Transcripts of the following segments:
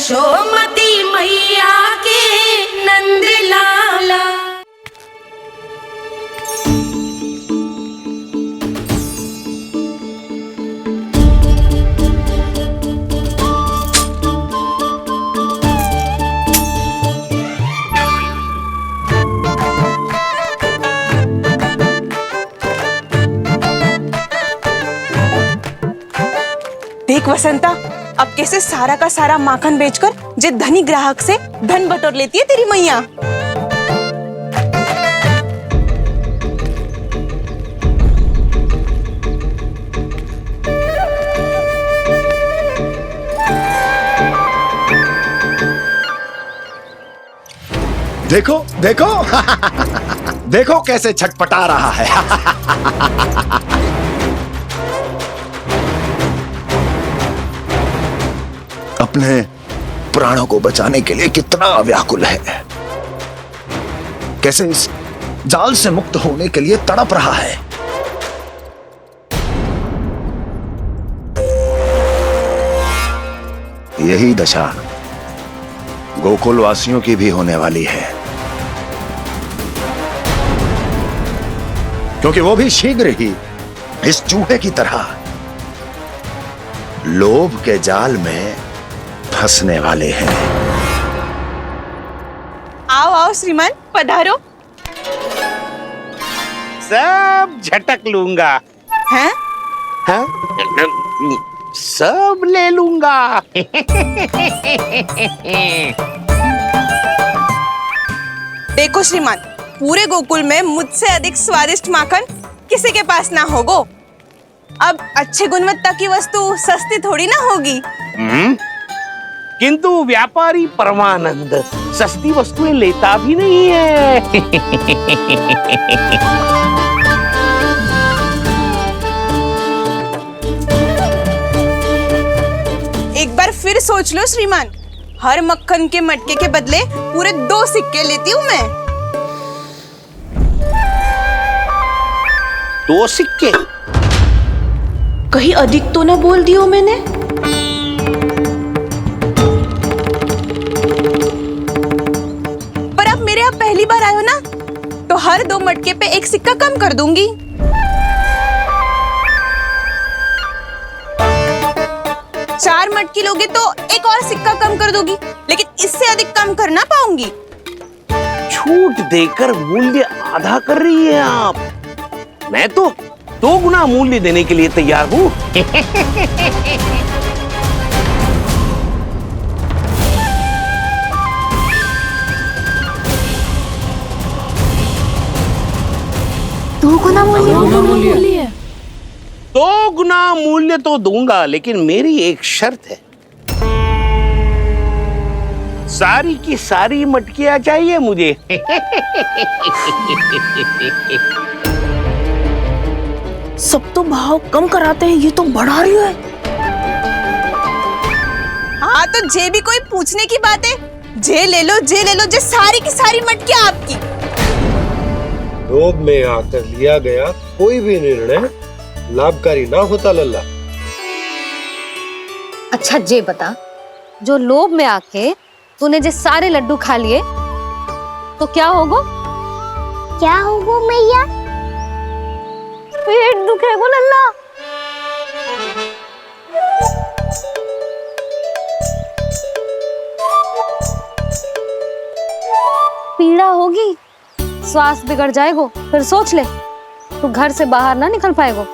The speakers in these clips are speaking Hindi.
यशोमती मैया के नंद लाला। देख वसंता, अब कैसे सारा का सारा माखन बेचकर जे धनी ग्राहक से धन बटोर लेती है तेरी मैया। देखो देखो देखो कैसे छटपटा रहा है। अपने प्राणों को बचाने के लिए कितना व्याकुल है, कैसे इस जाल से मुक्त होने के लिए तड़प रहा है। यही दशा गोकुल वासियों की भी होने वाली है, क्योंकि वो भी शीघ्र ही इस चूहे की तरह लोभ के जाल में फंसने वाले हैं। आओ आओ श्रीमान, पधारो। सब झटक लूंगा। हैं? हाँ? सब ले लूंगा। देखो श्रीमान, पूरे गोकुल में मुझसे अधिक स्वादिष्ट माखन किसी के पास ना होगो। अब अच्छे गुणवत्ता की वस्तु सस्ती थोड़ी ना होगी। किंतु व्यापारी परमानंद सस्ती वस्तुएं लेता भी नहीं है। एक बार फिर सोच लो श्रीमान, हर मक्खन के मटके के बदले पूरे 2 सिक्के लेती हूँ मैं। 2 सिक्के? कहीं अधिक तो ना बोल दियो मैंने? पर अब मेरे यहाँ पहली बार आए हो ना, तो हर 2 मटके पे 1 सिक्का कम कर दूंगी। चार मटकी लोगे तो 1 और सिक्का कम कर दूंगी, लेकिन इससे अधिक कम कर ना पाऊंगी। छूट देकर मूल्य आधा कर रही है आप। मैं तो 2 गुना मूल्य देने के लिए तैयार हूँ। दो गुना मूल्य? 2 गुना मूल्य तो दूंगा, लेकिन मेरी एक शर्त है। सारी की सारी मटकियां चाहिए मुझे। सब तो भाव कम कराते हैं, ये तो बढ़ा रही है। हाँ तो जे भी कोई पूछने की बात है, जे ले लो, जे ले लो, जे सारी की सारी मटकियां आपकी। लोभ में आकर लिया गया कोई भी निर्णय लाभकारी ना होता लल्ला। अच्छा जे बता, जो लोभ में आके तूने जो सारे लड्डू खा लिए तो क्या होगो? क्या होगो मैया? पेट दुखेगो लल्ला। पीड़ा होगी, स्वास्थ्य बिगड़ जाएगो। फिर सोच ले, तू घर से बाहर ना निकल पाएगो।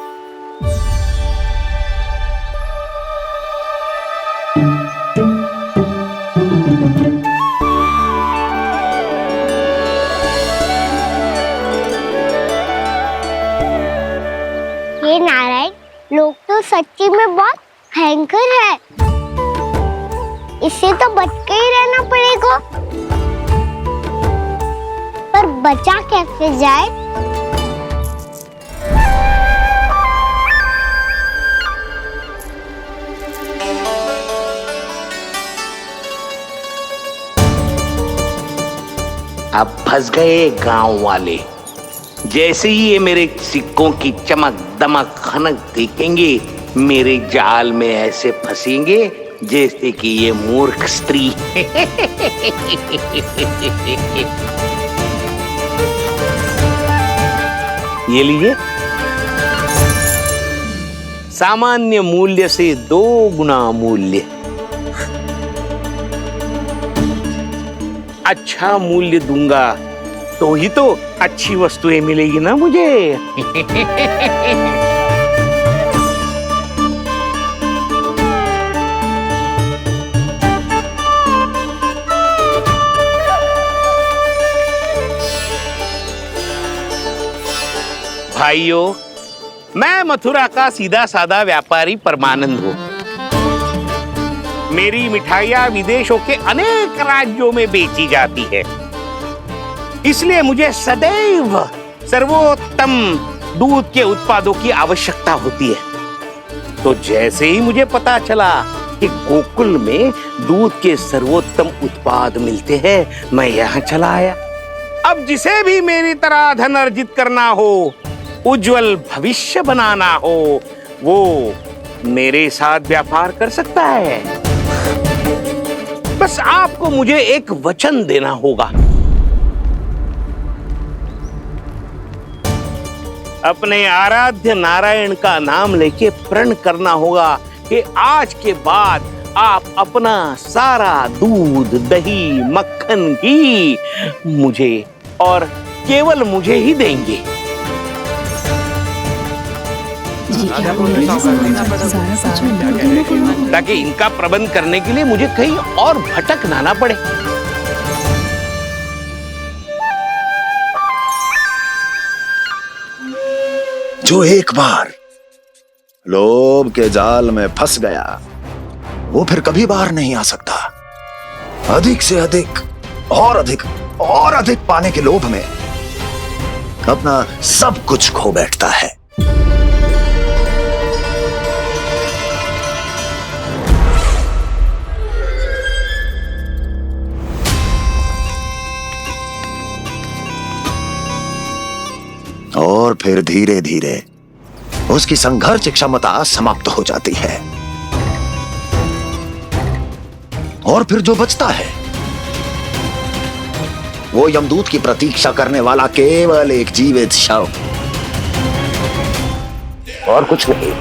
ये नारायण, लोग तो सच्ची में बहुत भयंकर है। इससे तो बच के ही रहना पड़ेगा। पर बचा कैसे जाए? अब फंस गए गांव वाले। जैसे ही ये मेरे सिक्कों की चमक दमक खनक देखेंगे, मेरे जाल में ऐसे फंसेंगे जैसे कि ये मूर्ख स्त्री। ये लीजिए, सामान्य मूल्य से 2 गुना मूल्य। अच्छा मूल्य दूंगा तो ही तो अच्छी वस्तुएं मिलेगी ना मुझे। भाइयों, मैं मथुरा का सीधा साधा व्यापारी परमानंद हूं। मेरी मिठाइयां विदेशों के अनेक राज्यों में बेची जाती है, इसलिए मुझे सदैव सर्वोत्तम दूध के उत्पादों की आवश्यकता होती है। तो जैसे ही मुझे पता चला कि गोकुल में दूध के सर्वोत्तम उत्पाद मिलते हैं, मैं यहाँ चला आया। अब जिसे भी मेरी तरह धन अर्जित करना हो, उज्जवल भविष्य बनाना हो, वो मेरे साथ व्यापार कर सकता है। बस आपको मुझे एक वचन देना होगा। अपने आराध्य नारायण का नाम लेके प्रण करना होगा कि आज के बाद आप अपना सारा दूध, दही, मक्खन, घी मुझे और केवल मुझे ही देंगे। ताकि इनका प्रबंध करने के लिए मुझे कहीं और भटकना ना पड़े। जो एक बार लोभ के जाल में फंस गया, वो फिर कभी बाहर नहीं आ सकता। अधिक से अधिक और अधिक और अधिक पाने के लोभ में अपना सब कुछ खो बैठता है। और फिर धीरे धीरे उसकी संघर्ष क्षमता समाप्त हो जाती है, और फिर जो बचता है वो यमदूत की प्रतीक्षा करने वाला केवल एक जीवित शव, और कुछ नहीं।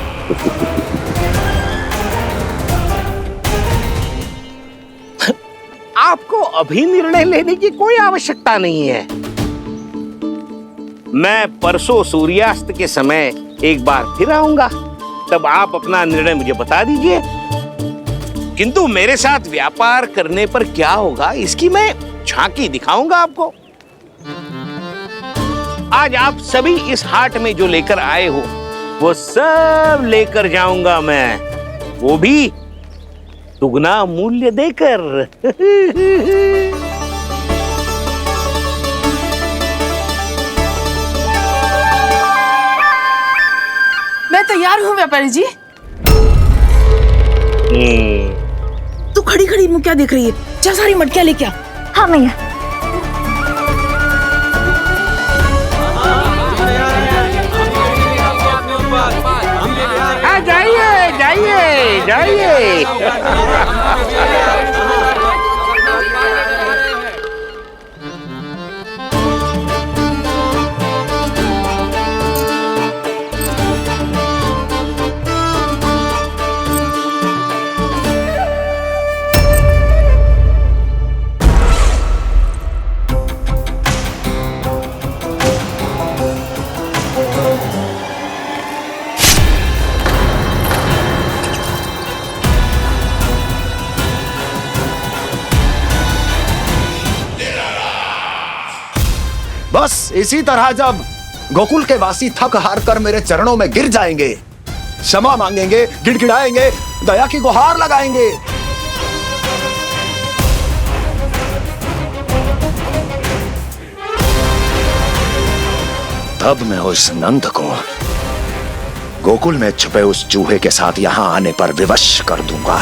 आपको अभी निर्णय लेने की कोई आवश्यकता नहीं है। मैं परसों सूर्यास्त के समय एक बार फिर आऊंगा, तब आप अपना निर्णय मुझे बता दीजिए। किंतु मेरे साथ व्यापार करने पर क्या होगा, इसकी मैं झांकी दिखाऊंगा आपको। आज आप सभी इस हाट में जो लेकर आए हो, वो सब लेकर जाऊंगा मैं, वो भी दुगना मूल्य देकर। मैं तैयार हूँ व्यापारी जी। तू खड़ी खड़ी मुँह क्या देख रही है? जा सारी मटकियाँ लेके आ। हाँ मैया। हाँ, जाइए जाइए जाइए। बस इसी तरह जब गोकुल के वासी थक हार कर मेरे चरणों में गिर जाएंगे, क्षमा मांगेंगे, गिड़गिड़ाएंगे, दया की गुहार लगाएंगे, तब मैं उस नंद को गोकुल में छुपे उस चूहे के साथ यहां आने पर विवश कर दूंगा।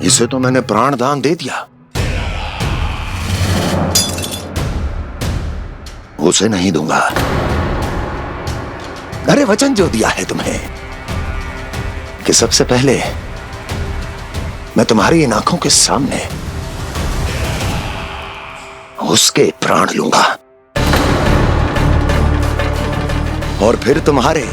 इसे तो मैंने प्राण दान दे दिया, उसे नहीं दूंगा। अरे वचन जो दिया है तुम्हें कि सबसे पहले मैं तुम्हारी इन आंखों के सामने उसके प्राण लूंगा और फिर तुम्हारे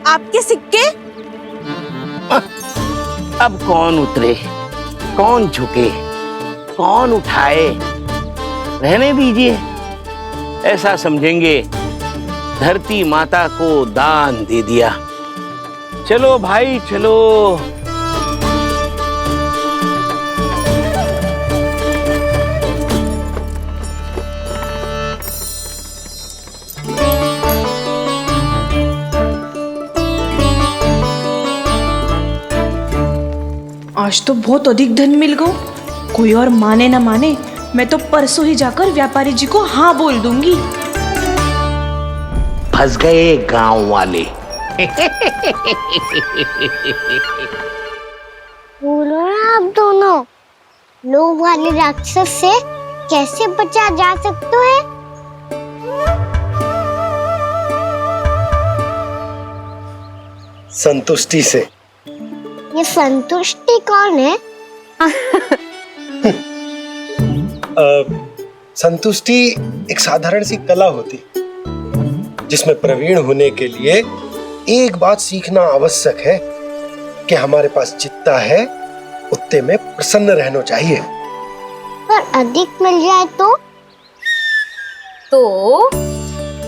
आपके सिक्के? अब कौन उतरे, कौन झुके, कौन उठाए? रहने दीजिए, ऐसा समझेंगे धरती माता को दान दे दिया। चलो भाई चलो। आज तो बहुत अधिक धन मिल गया। कोई और माने ना माने, मैं तो परसों ही जाकर व्यापारी जी को हाँ बोल दूंगी। फंस गए गांव वाले। बोलो ना आप दोनों, लोभ वाले राक्षस से कैसे बचा जा सकता है? संतुष्टि से। ये संतुष्टि कौन है? संतुष्टि एक साधारण सी कला होती जिसमें प्रवीण होने के लिए एक बात सीखना आवश्यक है कि हमारे पास जितना है उतने में प्रसन्न रहना चाहिए। पर अधिक मिल जाए तो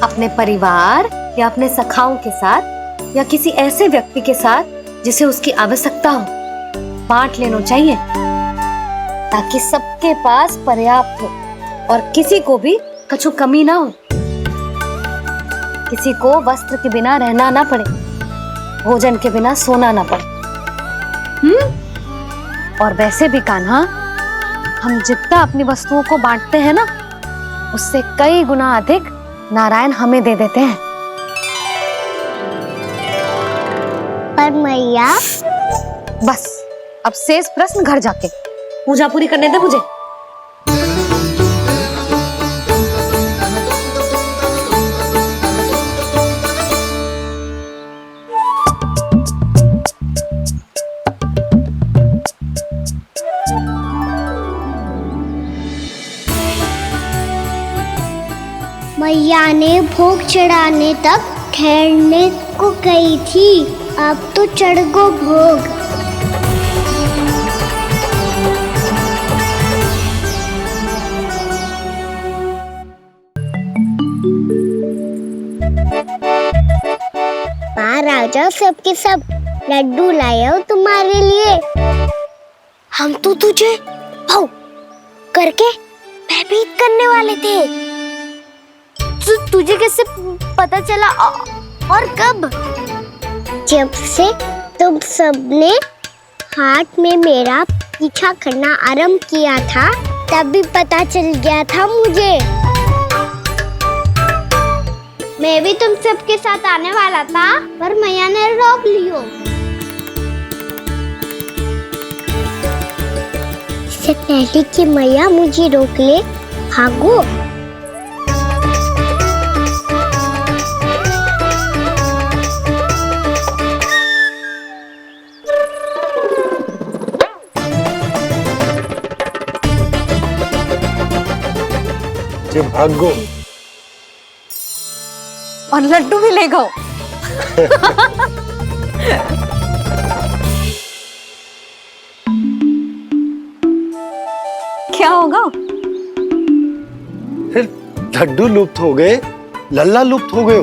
अपने परिवार या अपने सखाओं के साथ या किसी ऐसे व्यक्ति के साथ जिसे उसकी आवश्यकता हो बांट लेना चाहिए, ताकि सबके पास पर्याप्त हो और किसी को भी कछु कमी ना हो, किसी को वस्त्र के बिना रहना ना पड़े, भोजन के बिना सोना ना पड़े। और वैसे भी कान्हा, हम जितना अपनी वस्तुओं को बांटते हैं ना, उससे कई गुना अधिक नारायण हमें दे देते हैं। पर मैया, बस अब शेष प्रश्न घर जाके पूजा पूरी करने दे मुझे। मैया ने भोग चढ़ाने तक ठहरने को कही थी, अब तो चढ़ गो भोग। बाहर आ जाओ, सबके सब लड्डू लाए हो तुम्हारे लिए। हम तो तुझे भाव करके भयभीत करने वाले थे। तुझे कैसे पता चला और कब? जब से तुम सबने हाथ में मेरा पीछा करना आरंभ किया था, तभी पता चल गया था मुझे। मैं भी तुम सबके साथ आने वाला था, पर मैया ने रोक लियो। इससे पहले कि मैया मुझे रोक ले, भागो। भागो और लड्डू भी ले गो। क्या होगा? फिर लड्डू लुप्त हो गए, लल्ला लुप्त हो गए,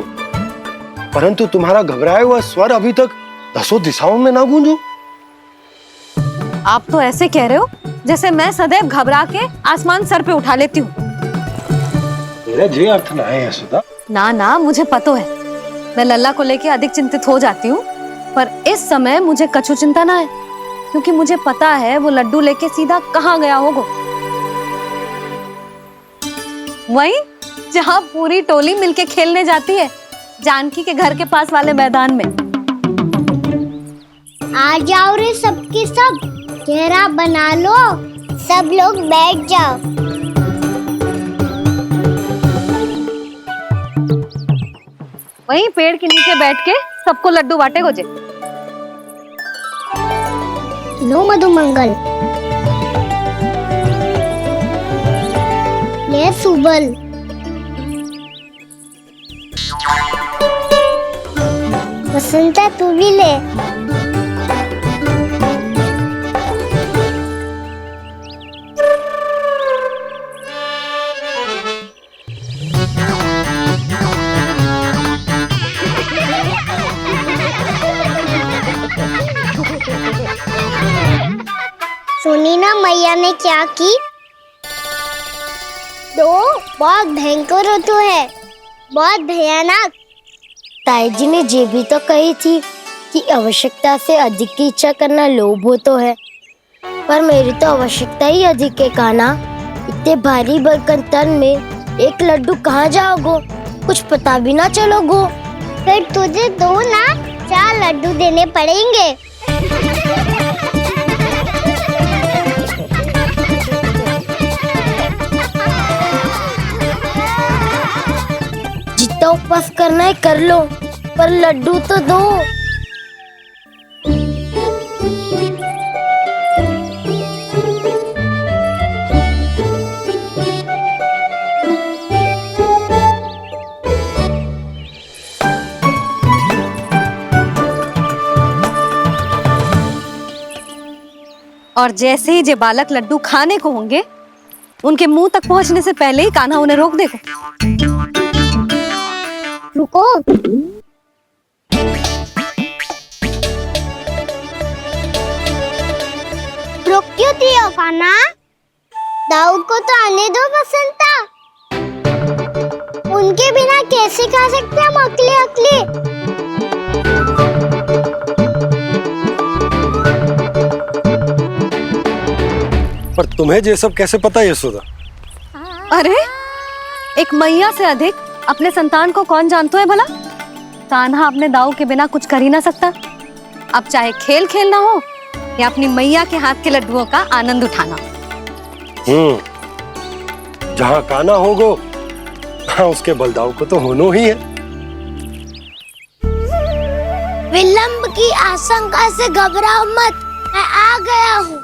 परंतु तुम्हारा घबराया हुआ स्वर अभी तक 10 दिशाओं में ना गूंजो। आप तो ऐसे कह रहे हो जैसे मैं सदैव घबरा के आसमान सर पे उठा लेती हूँ। मेरा जे अर्थ ना है यशोदा। ना ना, मुझे पता है। मैं लल्ला को लेके अधिक चिंतित हो जाती हूँ, पर इस समय मुझे कछु चिंता ना है, क्योंकि मुझे पता है वो लड्डू लेके सीधा कहाँ गया होगा। वहीं जहाँ पूरी टोली मिलके खेलने जाती है, जानकी के घर के पास वाले मैदान में। आ जाओ रे सबके सब, घेरा बना लो, सब लोग बैठ जाओ। वहीं पेड़ के नीचे बैठ के सबको लड्डू बांटे गोजे। लो मधुमंगल, ले सुबल, बसंता तू भी ले। सुनी ना मैया ने क्या की? तो बहुत भयंकर ऋतु है, बहुत भयानक। ताई जी ने ये भी तो कही थी कि आवश्यकता से अधिक की इच्छा करना लोभ हो तो है, पर मेरी तो आवश्यकता ही अधिक है कान्हा। इतने भारी भरकम तन में एक लड्डू कहाँ जाओगो, कुछ पता भी ना चलोगो। फिर तुझे 2 ना 4 लड्डू देने पड़ेंगे। जितना उपवास करना है कर लो, पर लड्डू तो दो। और जैसे ही जे बालक लड्डू खाने को होंगे, उनके मुंह तक पहुंचने से पहले ही कान्हा उन्हें रोक देगा। रुको, रुक क्यों दियो कान्हा? दाऊ को तो आने दो बसंता। उनके बिना कैसे खा सकते हम अकेले अकेले? पर तुम्हें ये सब कैसे पता यशोदा? अरे, एक मैया से अधिक अपने संतान को कौन जानता है भला? कान्हा अपने दाऊ के बिना कुछ कर ही ना सकता। अब चाहे खेल खेलना हो या अपनी मैया के हाथ के लड्डुओं का आनंद उठाना। जहाँ कान्हा होगो, हाँ उसके बलदाऊ को तो होनो ही है। विलंब की आशंका से घबराओ मत, मैं आ गया हूँ।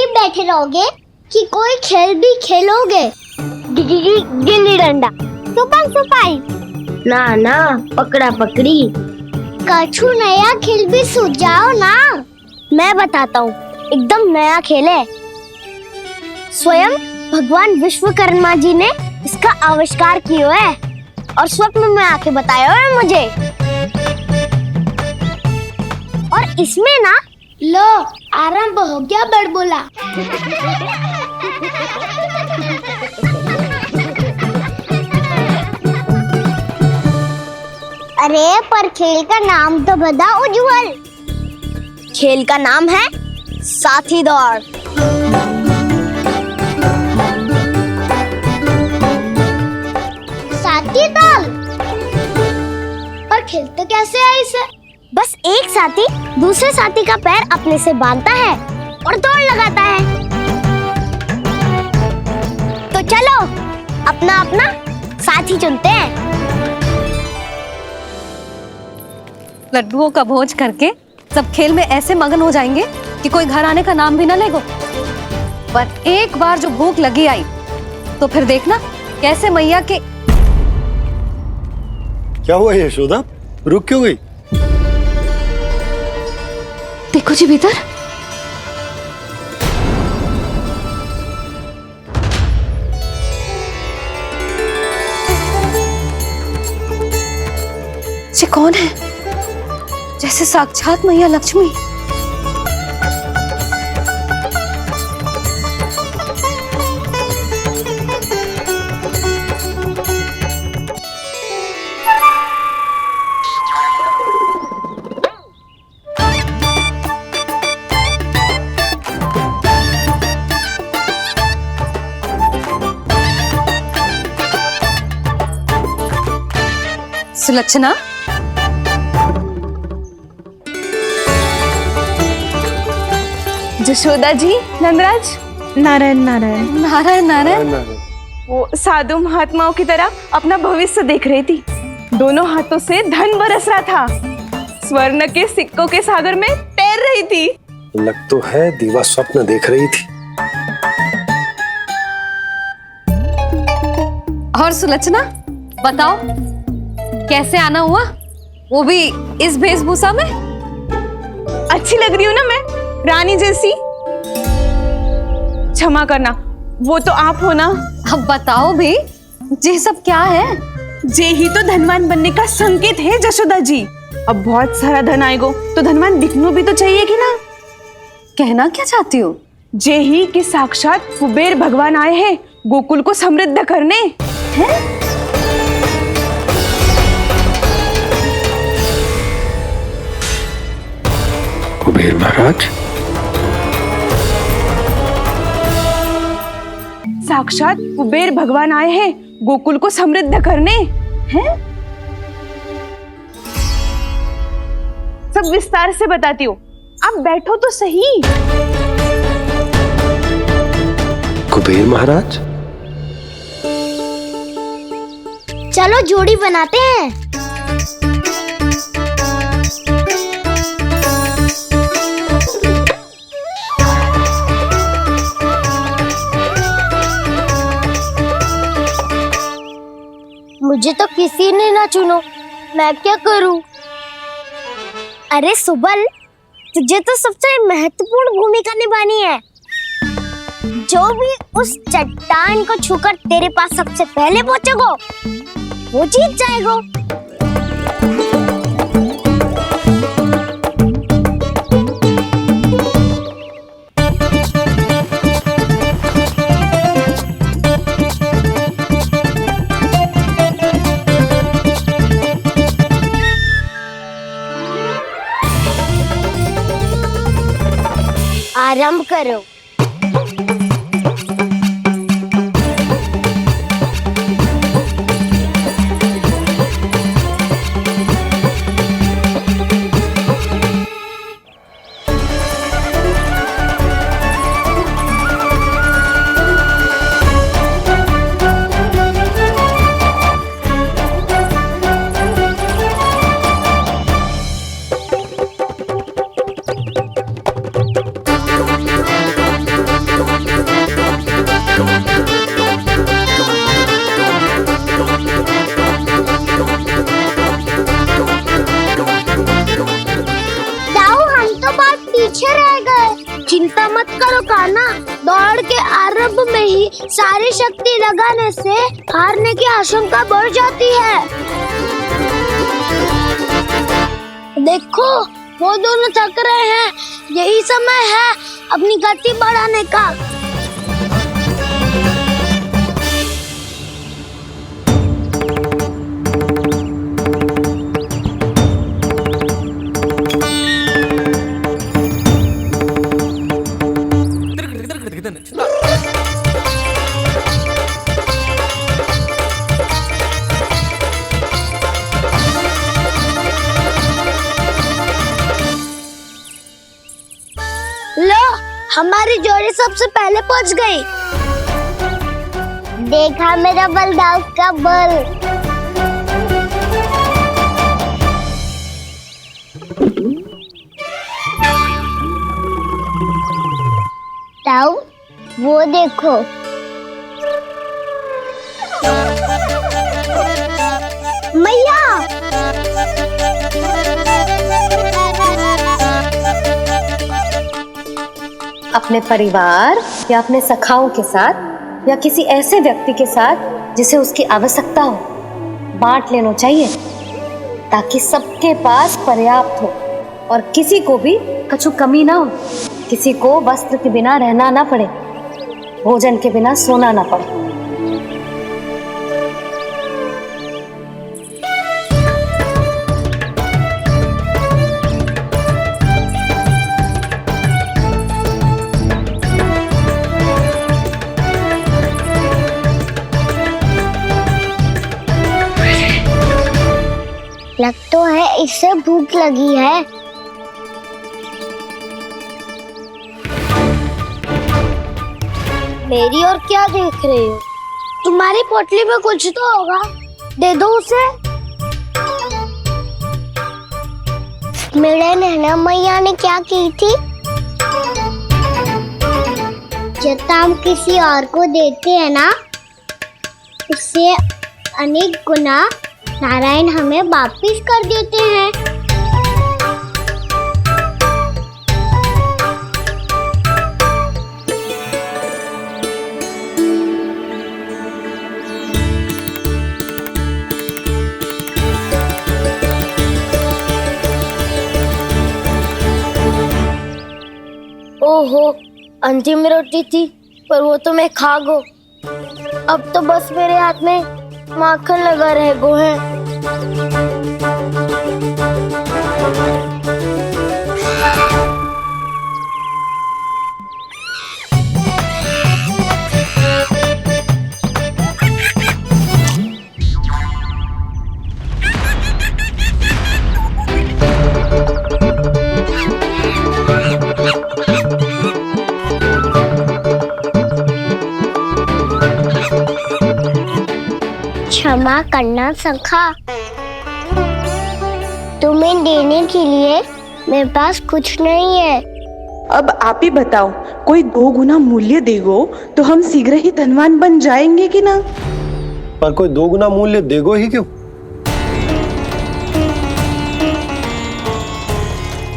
बैठे रहोगे कि कोई खेल भी खेलोगे? गिल्ली डंडा, छुपन छुपाई, ना ना पकड़ा पकड़ी, कछु नया खेल भी सुझाओ ना। मैं बताता हूँ, एकदम नया खेल है। स्वयं भगवान विश्वकर्मा जी ने इसका आविष्कार किया है और स्वप्न में आके बताया है मुझे। और इसमें ना, लो आरंभ हो गया बड़बोला। अरे पर खेल का नाम तो बता उज्जवल। खेल का नाम है साथी दौड़। साथी दौड़? पर खेलते कैसे है इसे? बस एक साथी दूसरे साथी का पैर अपने से बांधता है और दौड़ लगाता है। तो चलो अपना अपना साथी चुनते हैं। लड्डुओं का भोज करके सब खेल में ऐसे मगन हो जाएंगे कि कोई घर आने का नाम भी ना लेगो। पर एक बार जो भूख लगी आई तो फिर देखना कैसे मैया के। क्या हुआ यशोदा, रुक क्यों गई? देखो जी भीतर। ये कौन है? जैसे साक्षात मैया लक्ष्मी। सुलक्षणा, जशोदा जी, नंदराज। नारायण नारायण। नारायण नारायण। वो साधु महात्माओं की तरह अपना भविष्य देख रही थी। दोनों हाथों से धन बरस रहा था। स्वर्ण के सिक्कों के सागर में तैर रही थी। लग तो है दीवा स्वप्न देख रही थी। और सुलक्षणा बताओ, कैसे आना हुआ, वो भी इस वेशभूषा में? अच्छी लग रही हूँ ना मैं, रानी जैसी? क्षमा करना, वो तो आप हो ना। अब बताओ भी, ये सब क्या है? जे ही तो धनवान बनने का संकेत है जशोदा जी। अब बहुत सारा धन आएगा तो धनवान दिखना भी तो चाहिए कि ना। कहना क्या चाहती हो? जे ही कि साक्षात कुबेर भगवान आए हैं गोकुल को समृद्ध करने। हैं? कुबेर महाराज? साक्षात कुबेर भगवान आए हैं गोकुल को समृद्ध करने। हैं? सब विस्तार से बताती हूँ, आप बैठो तो सही। कुबेर महाराज? चलो जोड़ी बनाते हैं। मुझे तो किसी ने ना चुनो, मैं क्या करूं? अरे सुबल, तुझे तो सबसे महत्वपूर्ण भूमिका निभानी है। जो भी उस चट्टान को छूकर तेरे पास सबसे पहले पहुंचेगा वो जीत जाएगा। आरंभ करो। चिंता मत करो कान्हा, दौड़ के आरंभ में ही सारी शक्ति लगाने से हारने की आशंका बढ़ जाती है। देखो वो दोनों थक रहे हैं, यही समय है अपनी गति बढ़ाने का। लो, हमारी जोड़ी सबसे पहले पहुंच गई। देखा मेरा बलदाव का बल। दाऊ, वो देखो। मैया, अपने परिवार या अपने सखाओं के साथ या किसी ऐसे व्यक्ति के साथ जिसे उसकी आवश्यकता हो, बांट लेना चाहिए ताकि सबके पास पर्याप्त हो और किसी को भी कछु कमी ना हो, किसी को वस्त्र के बिना रहना ना पड़े, भोजन के बिना सोना ना पड़े। लग तो है इससे भूख लगी है। मेरी और क्या देख रहे हो? तुम्हारी पोटली में कुछ तो होगा, दे दो उसे। मेरे नैना मैया ने क्या की थी? जब हम किसी और को देते हैं ना, उससे अनेक गुना नारायण हमें वापिस कर देते हैं। ओहो, अंतिम रोटी थी, पर वो तो मैं खा गो। अब तो बस मेरे हाथ में माखन लगा रह गो है। क्षमा करना सखा, तुम्हें देने के लिए मेरे पास कुछ नहीं है। अब आप ही बताओ, कोई 2 गुना मूल्य देगो तो हम शीघ्र ही धनवान बन जाएंगे कि ना? पर कोई 2 गुना मूल्य देगो ही क्यों?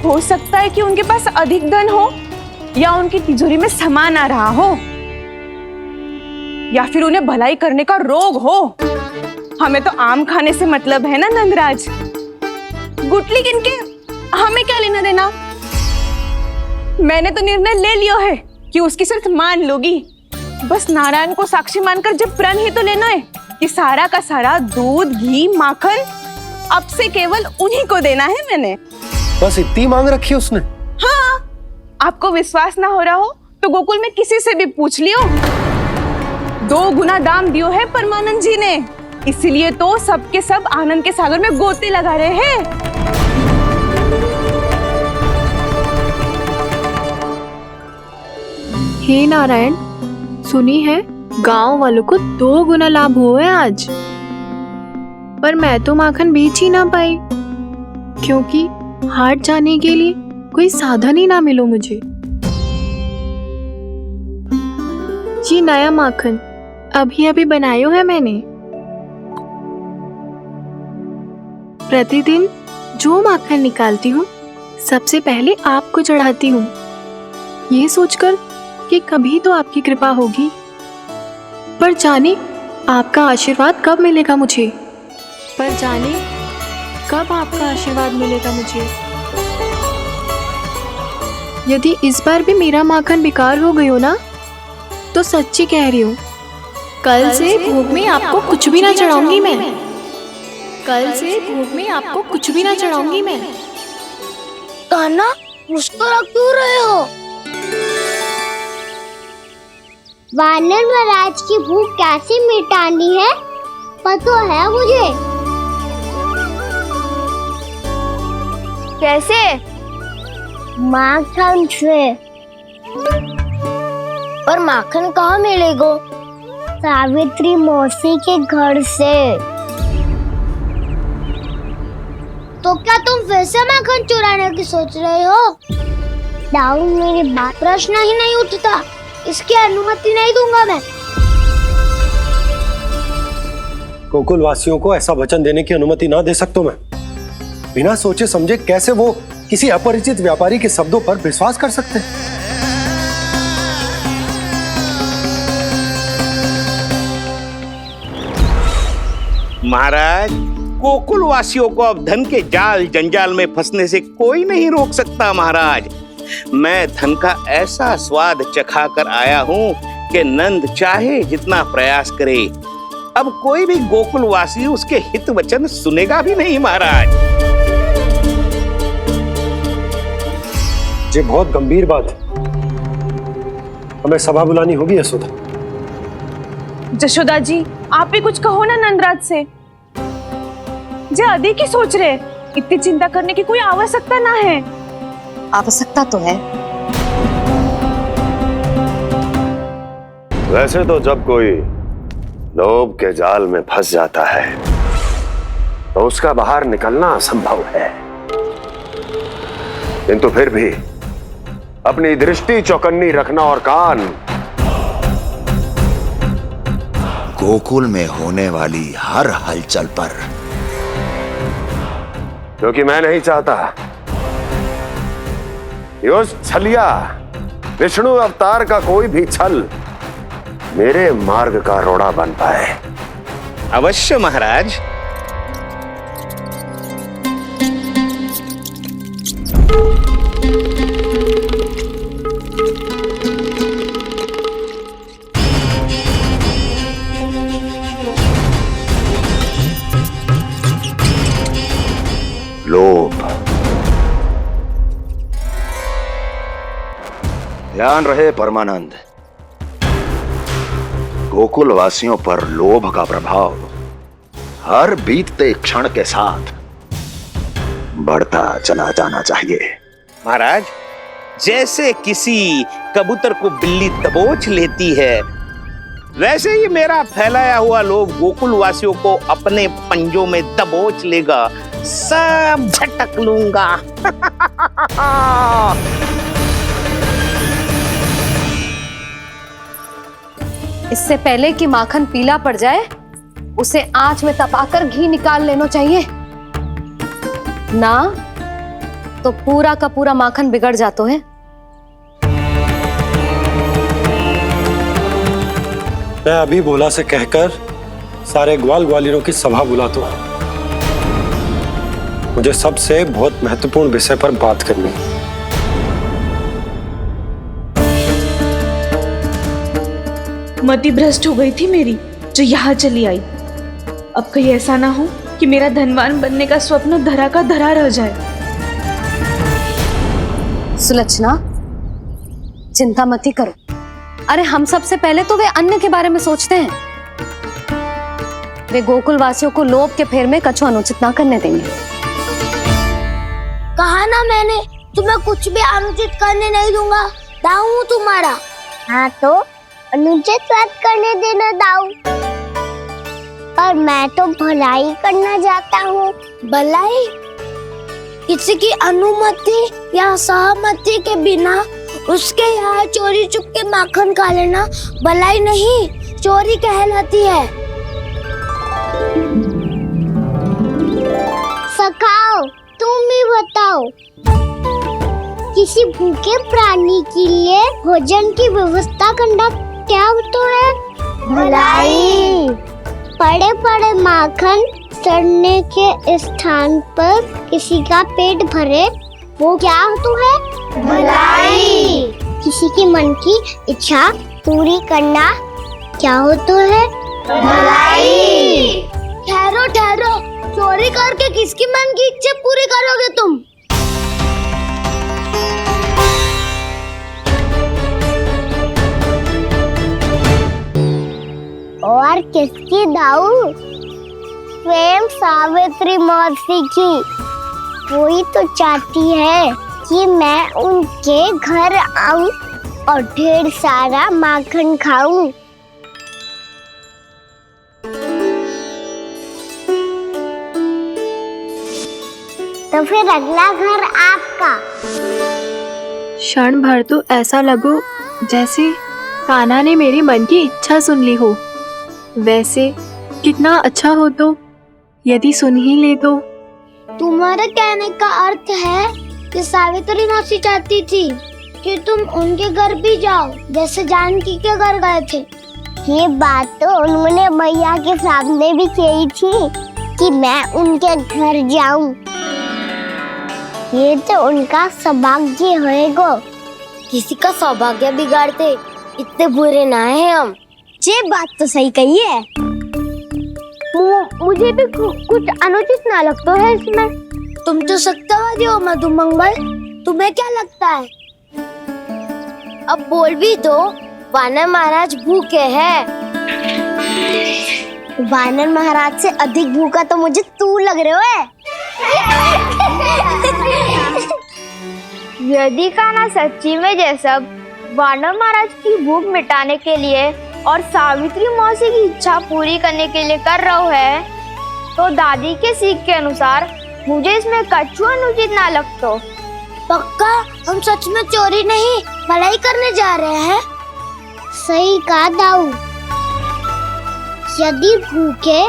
हो सकता है कि उनके पास अधिक धन हो, या उनकी तिजोरी में सामान आ रहा हो, या फिर उन्हें भलाई करने का रोग हो। हमें तो आम खाने से मतलब है ना नंदराज। गुटली किनके, हमें क्या लेना देना। मैंने तो निर्णय ले लिया है कि उसकी सिर्फ मान लोगी। बस नारायण को साक्षी मानकर जब प्रण ही तो लेना है कि सारा का सारा दूध, घी, माखन अब से केवल उन्हीं को देना है मैंने। बस इतनी मांग रखी है उसने? हाँ, आपको विश्वास ना हो रहा हो तो गोकुल में किसी से भी पूछ लियो। 2 गुना दाम दियो है परमानंद जी ने, इसलिए तो सबके सब आनंद के सागर में गोते लगा रहे हैं। हे नारायण, सुनी है गांव वालों को 2 गुना लाभ हुआ है आज, पर मैं तो माखन बेच ही ना पाई क्योंकि हाट जाने के लिए कोई साधन ही ना मिलो मुझे। जी नया माखन अभी अभी बनायो है मैंने। प्रतिदिन जो माखन निकालती हूँ सबसे पहले आपको चढ़ाती हूँ, ये सोचकर कि कभी तो आपकी कृपा होगी। पर जाने आपका आशीर्वाद कब मिलेगा मुझे, पर जाने कब आपका आशीर्वाद मिलेगा मुझे। यदि इस बार भी मेरा माखन बेकार हो गई हो ना, तो सच्ची कह रही हूँ, कल से भोग में आपको कुछ भी ना चढ़ाऊंगी मैं। कल से भोग में आपको कुछ भी ना चढ़ाऊंगी मैं। कान्हा, मुस्कुरा क्यों रहे हो? वानर महाराज की भूख कैसे मिटानी है पता है मुझे। कैसे? माखन से। और माखन कहाँ मिलेगा? सावित्री मौसी के घर से। तो क्या तुम फिर से माखन चुराने की सोच रहे हो? डाउन मेरी बात प्रश्न ही नहीं उठता। इसकी अनुमति नहीं दूंगा मैं। गोकुल वासियों को ऐसा वचन देने की अनुमति ना दे सकता मैं। बिना सोचे समझे कैसे वो किसी अपरिचित व्यापारी के शब्दों पर विश्वास कर सकते हैं? महाराज, गोकुल वासियों को अब धन के जाल जंजाल में फंसने से कोई नहीं रोक सकता। महाराज, मैं धन का ऐसा स्वाद चखा कर आया हूँ कि नंद चाहे जितना प्रयास करे, अब कोई भी गोकुल वासी उसके हित वचन सुनेगा भी नहीं। महाराज, ये बहुत गंभीर बात है। हमें सभा बुलानी होगी यशोदा। जशोदा जी, आप भी कुछ कहो ना नंदराज से। जे अधिक ही सोच रहे, इतनी चिंता करने की कोई आवश्यकता ना है। आवश्यकता तो है। वैसे तो जब कोई लोभ के जाल में फंस जाता है तो उसका बाहर निकलना असंभव है, किंतु फिर भी अपनी दृष्टि चौकन्नी रखना और कान गोकुल में होने वाली हर हलचल पर, क्योंकि मैं नहीं चाहता कि उस छलिया विष्णु अवतार का कोई भी छल मेरे मार्ग का रोड़ा बन पाए। अवश्य महाराज। लोभ, ध्यान रहे परमानंद, गोकुल वासियों पर लोभ का प्रभाव हर बीतते क्षण के साथ बढ़ता चला जाना चाहिए। महाराज, जैसे किसी कबूतर को बिल्ली दबोच लेती है, वैसे ही मेरा फैलाया हुआ लोभ गोकुल वासियों को अपने पंजों में दबोच लेगा। सब झटक लूंगा। इससे पहले कि माखन पीला पड़ जाए, उसे आंच में तपाकर घी निकाल लेना चाहिए ना, तो पूरा का पूरा माखन बिगड़ जाता है। मैं अभी भोला से कहकर सारे ग्वाल ग्वालियरों की सभा बुलाता हूं। मुझे सबसे बहुत महत्वपूर्ण विषय पर बात करनी है। मति भ्रष्ट हो गई थी मेरी, जो यहाँ चली आई। अब कहीं ऐसा ना हो कि मेरा धनवान बनने का स्वप्न धरा का धरा रह जाए। सुलक्षणा, चिंता मत ही करो। अरे हम सबसे पहले तो वे अन्न के बारे में सोचते हैं। वे गोकुल वासियों को लोभ के फेर में कछु अनुचित ना करने देंगे। कहा ना मैंने, तुम्हें कुछ भी अनुचित करने नहीं दूंगा। दाऊ हूँ तुम्हारा। हाँ तो अनुचित बात करने देना दाऊ। पर मैं तो भलाई करना चाहता हूँ। भलाई? किसी की अनुमति या सहमति के बिना उसके यहाँ चोरी चुप के माखन खा लेना भलाई नहीं, चोरी कहलाती है। सखाओ, तुम ही बताओ, किसी भूखे प्राणी के लिए भोजन की व्यवस्था करना क्या तो है? भलाई। पड़े पड़े माखन सड़ने के स्थान पर किसी का पेट भरे, वो क्या तो है? भलाई। किसी की मन की इच्छा पूरी करना क्या हो तो है? भलाई। ठहरो ठहरो, चोरी करके किसकी मन की इच्छा पूरी करोगे तुम? और किसकी दाऊ? स्वयं सावित्री मौसी की। वही तो चाहती है कि मैं उनके घर आऊं और ढेर सारा माखन खाऊं। तो फिर अगला घर आपका। क्षण भर तो ऐसा लगो जैसे कान्हा ने मेरे मन की इच्छा सुन ली हो। वैसे कितना अच्छा हो तो यदि सुन ही ले तो। तुम्हारे कहने का अर्थ है कि सावित्री मौसी चाहती थी कि तुम उनके घर भी जाओ, जैसे जानकी के घर गए थे। ये बात तो उन्होंने भैया के सामने भी कही थी कि मैं उनके घर जाऊं। ये तो उनका सौभाग्य होएगा। किसी का सौभाग्य बिगाड़ते इतने बुरे ना है हम। ये बात तो सही कही है। मुझे भी कुछ अनुचित ना लगता है इसमें। तुम तो सत्यवादी हो मधुमंगल, तुम्हें क्या लगता है? अब बोल भी दो, वानर महाराज भूखे हैं। वानर महाराज से अधिक भूखा तो मुझे तू लग रहे हो। यदि कान्हा सच्ची में ये सब वानर महाराज की भूख मिटाने के लिए और सावित्री मौसी की इच्छा पूरी करने के लिए कर रहा है, तो दादी के सीख के अनुसार मुझे इसमें कछु अनुचित ना लगता। पक्का हम सच में चोरी नहीं भलाई करने जा रहे हैं। सही कहा दाऊ। यदि भूखे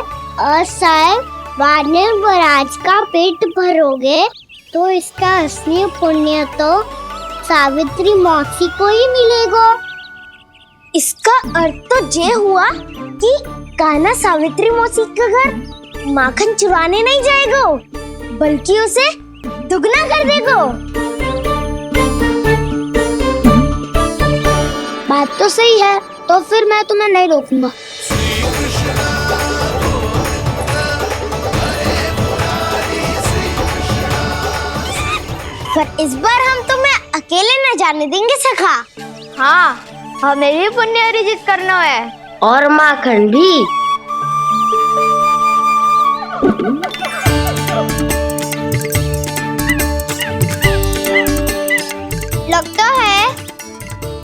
असहाय वानर महाराज का पेट भरोगे तो इसका असली पुण्य तो सावित्री मौसी को ही मिलेगा। इसका अर्थ तो ये हुआ कि कान्हा सावित्री मौसी के घर माखन चुराने नहीं जाएगा, बल्कि उसे दुगना कर देगा। बात तो सही है, तो फिर मैं तुम्हें नहीं रोकूंगा। पर इस बार हम तुम्हें अकेले न जाने देंगे सखा। हाँ, हमें भी पुण्य अर्जित करना है और माखन भी। लगता है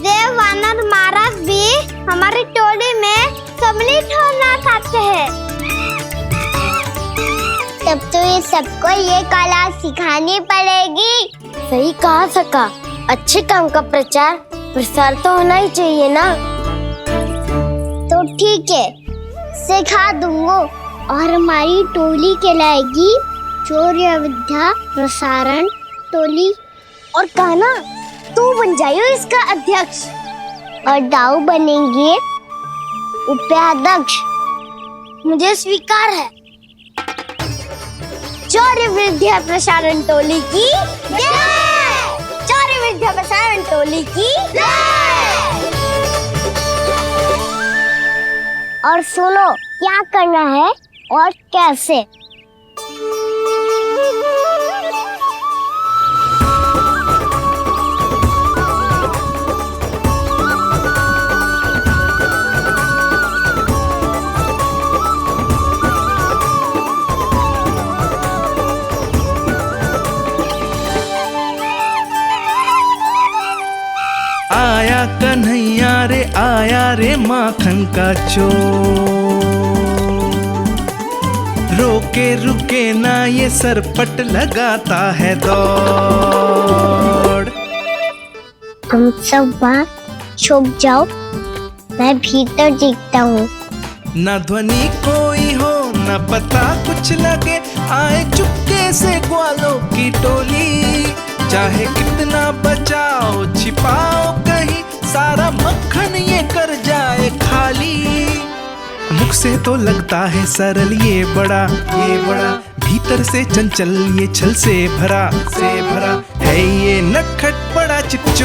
देव वानर महाराज भी हमारी टोली में सम्मिलित होना चाहते हैं। तब तो ये सबको ये कला सिखानी पड़ेगी। सही कहा सका। अच्छे काम का प्रचार प्रसार तो होना ही चाहिए ना। तो ठीक है, सिखा दूंगा और हमारी टोली कहलाएगी चौर्य विद्या प्रसारण टोली। और कान्हा तू बन जाइयो इसका अध्यक्ष और दाऊ बनेंगे उपाध्यक्ष। मुझे स्वीकार है। चौर्य विद्या प्रसारण टोली की जय। चौर्य विद्या प्रसारण टोली की जय। और सुनो क्या करना है और कैसे। आया कन्हैया रे आया रे माखन का चोर। रोके रुके ना ये सरपट लगाता है दौड़। तुम सब बाहर छुप जाओ, मैं भीतर देखता हूँ। न ध्वनि कोई हो न पता कुछ लगे, आए चुपके से ग्वालों की टोली। चाहे कितना बचाओ छिपाओ कहीं, सारा मक्खन ये कर जाए खाली। मुख से तो लगता है सरल ये बड़ा भीतर से चंचल ये छल से भरा है ये नटखट बड़ा चिपचोर।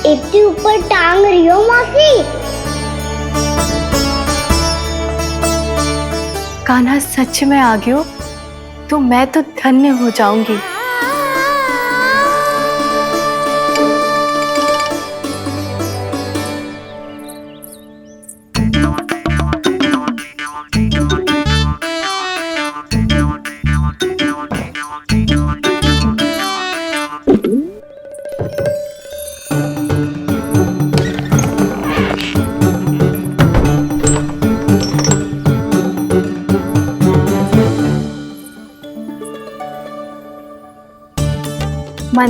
इतने ऊपर टांग रही हो मौसी। कान्हा सच में आ गयो तो मैं तो धन्य हो जाऊंगी।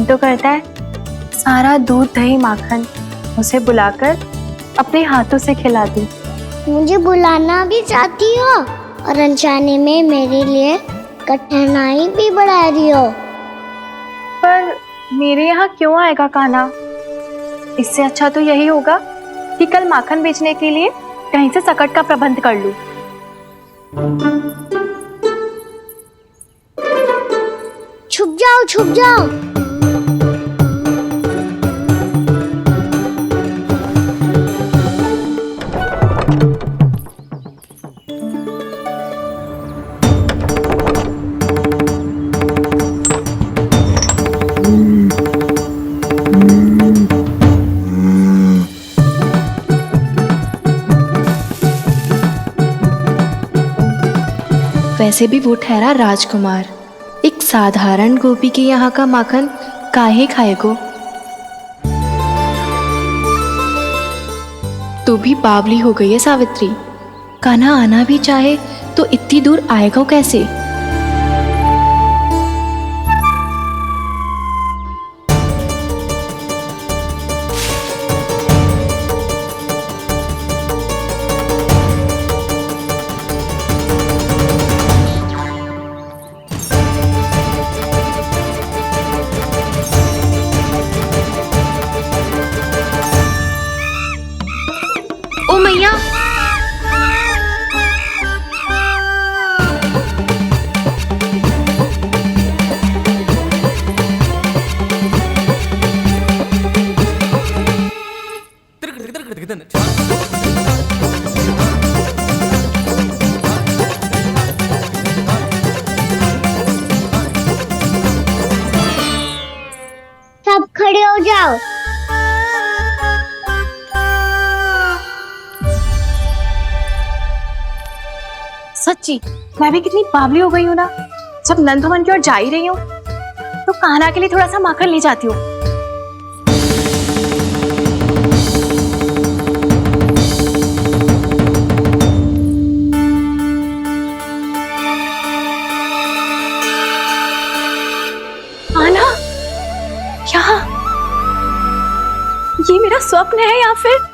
मन तो करता है सारा दूध दही माखन उसे बुलाकर अपने हाथों से खिला दूं। मुझे बुलाना भी चाहती हो और अनजाने में मेरे लिए कठिनाई भी बढ़ा रही हो। पर मेरे यहाँ क्यों आएगा कान्हा? इससे अच्छा तो यही होगा कि कल माखन बेचने के लिए कहीं से सकट का प्रबंध कर लूं। छुप जाओ छुप जाओ। वैसे भी वो ठहरा राजकुमार, एक साधारण गोपी के यहाँ का माखन काहे खाएगो। तू भी बावली हो गई है सावित्री। कान्हा आना भी चाहे तो इतनी दूर आएगा कैसे? ओ मैया, सब खड़े हो जाओ। सच्ची मैं भी कितनी बावली हो गई हूँ ना। जब नंद भवन की ओर जा ही रही हूँ तो कान्हा के लिए थोड़ा सा माखन ले जाती हूँ। कान्हा, यहाँ ये मेरा स्वप्न है या फिर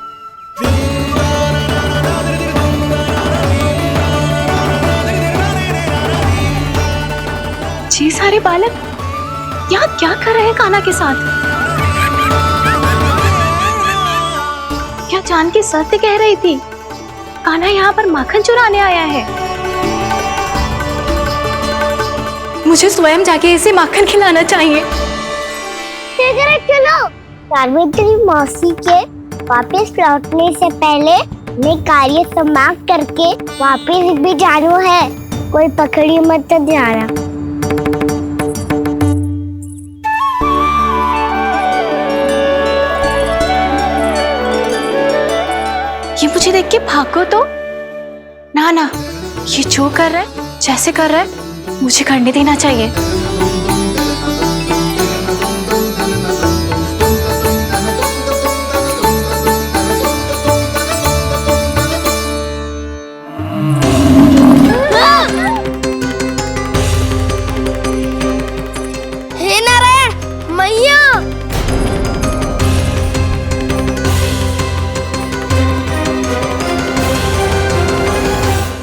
ये सारे बालक यहाँ क्या कर रहे हैं कान्हा के साथ? क्या जानकी सत्य कह रही थी? कान्हा यहाँ पर माखन चुराने आया है। मुझे स्वयं जाके इसे माखन खिलाना चाहिए। चलो, सावित्री मौसी के वापस लौटने से पहले मैं कार्य समाप्त करके वापस भी जाना है। कोई पकड़ी मत जाना। ये मुझे देख के भागो तो ना, ये जो कर रहा है, जैसे कर रहा है, मुझे करने देना चाहिए।